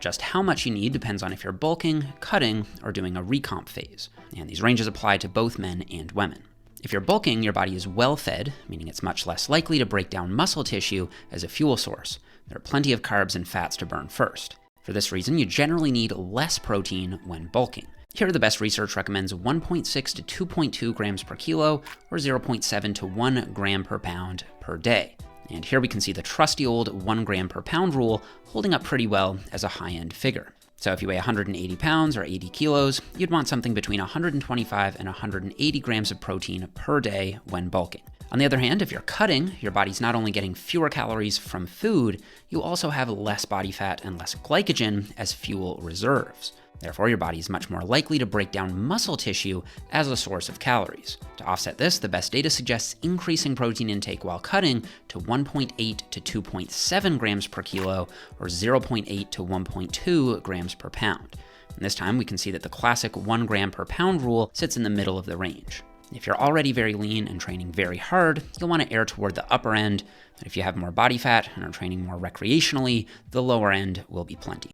Just how much you need depends on if you're bulking, cutting, or doing a recomp phase, and these ranges apply to both men and women. If you're bulking, your body is well-fed, meaning it's much less likely to break down muscle tissue as a fuel source. There are plenty of carbs and fats to burn first. For this reason, you generally need less protein when bulking. Here, the best research recommends 1.6 to 2.2 grams per kilo, or 0.7 to 1 gram per pound per day. And here we can see the trusty old 1 gram per pound rule holding up pretty well as a high-end figure. So if you weigh 180 pounds or 80 kilos, you'd want something between 125 and 180 grams of protein per day when bulking. On the other hand, if you're cutting, your body's not only getting fewer calories from food, you also have less body fat and less glycogen as fuel reserves. Therefore, your body is much more likely to break down muscle tissue as a source of calories. To offset this, the best data suggests increasing protein intake while cutting to 1.8 to 2.7 grams per kilo, or 0.8 to 1.2 grams per pound. And this time, we can see that the classic 1 gram per pound rule sits in the middle of the range. If you're already very lean and training very hard, you'll want to err toward the upper end. And if you have more body fat and are training more recreationally, the lower end will be plenty.